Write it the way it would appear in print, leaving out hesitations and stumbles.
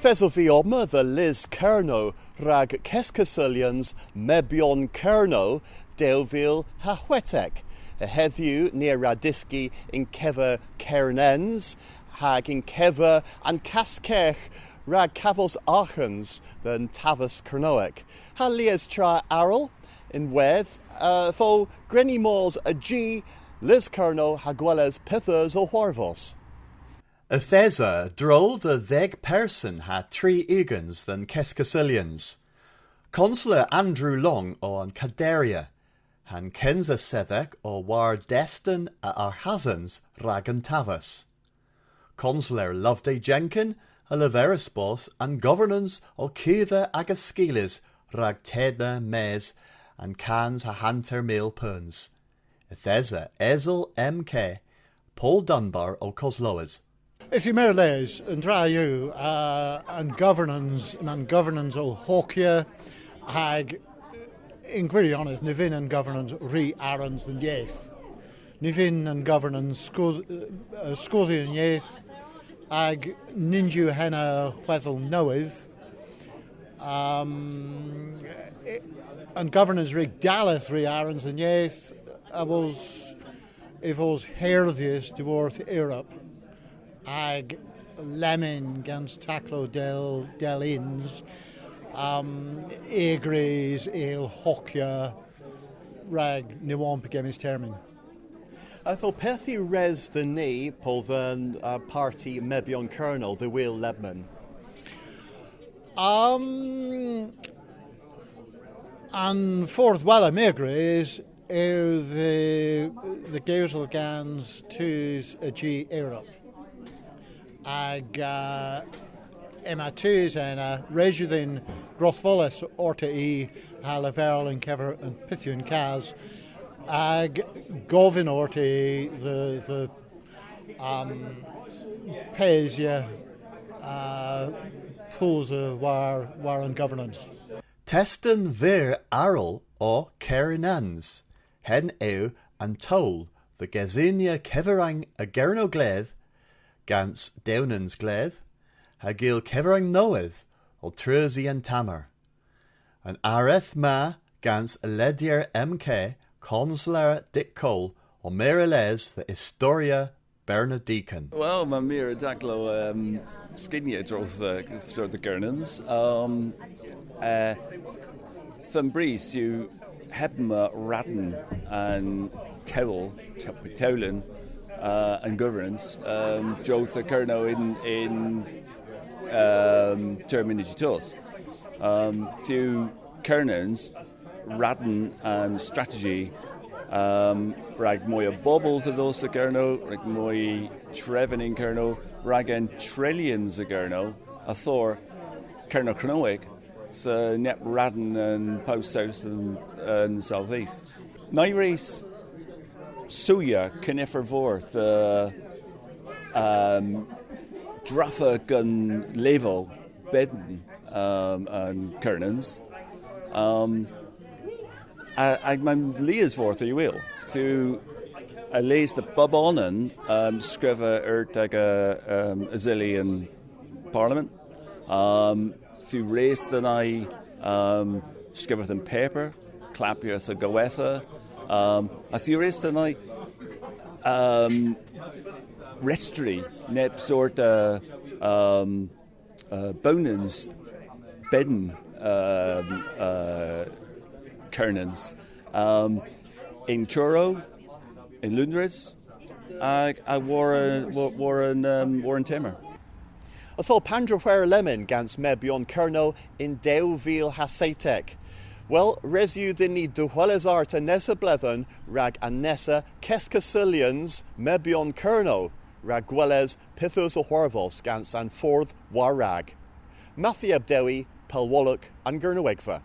Fesofi Oma the Liz Kerno rag Keskasilians Mebion Kerno Delville Hahwetek. A heddiw near Radiski in Keva Kernens, hag in Keva and Kaskech rag Kavos Achens than Tavus Kernoek. Ha Lies Tra Arl in Weth, tho Grenny Moors a G, Liz Kerno Hagueles Pithers o Horvos. A Thesa drol the theg person had 3 egans than Keskasilians. Consular Andrew Long on Caderia, han Kenza Sethek or war destin a Arhazans ragan Tavus. Consular Loveday Jenkin, a Leverusbos and governance o Keitha Agaskilis rag Tedna Mes and Cans a Hanter Mail Perns. A Thesa Ezel MK, Paul Dunbar o Cosloas. If you merles and drayu and governance o Hawkia hag in query honest nivin and governance re arons than yes. Nivin and governance scothi and yes ag ninju henna wethel knoweth and governance re daleth re arons than yes if was herthius to worth Europe. Ag lemon gans taclo del ins egres el hocia rag niwam pegemis termin. I thought Pethy res the knee pol than party Mebion Colonel the Will Lebman. And forth well emigres the Gausel gans tus a G Europe. Ag Emma Tus and Rejudin Grothvolis Orta E Halaverl and Kever and Pithian Kaz Ag Govin Orta the Pesia Pulsa war and governance. Testen vir Arl or Kerinans, Hen Eu and Toll, the Gazinia Keverang a Gerno Gleth Gans Downans Gleth, Hagil Keverang Noeth, or Trurzy and Tamer. And Areth Ma Gans Ledier MK, Consular Dick Cole, or Meriles the Historia Bernardican. Well, my Mira Daclo Skinia drove the Gernans. Thumbreeze, you Hebma Radden and Towlin. And governance, drove the Kerno in terminations. Through Kernans, Radden and strategy, rag moya bubbles of those the Kerno, rag moy Trevin in Kerno, rag and trillions of Kerno, a Thor Kerno Kronoic, so net Radden and post south and southeast. Night race. Suya Kenifer Vorth Draffa gun level Bedden and Kernans ag man Leas Vorth you will through a lays the Bob Onan scriva ag a Azilian Parliament through race than I scriva them paper clapia the Goetha a theorist and I restry nep sort bonans bedden kernans in Churro in Lundreds I wore in Timmer. I thought Pandra where lemon gans Mebion Kerno in Deuville Hasetek. Well, resu the need to Huelezar to Nessa Blethen, rag Anessa Keskasilians, Mebion Kerno, rag Gwelez, Pithos o Horvos, Gans and Forth Warrag. Matthew Abdewi, Pelwallach, and Gernowegva.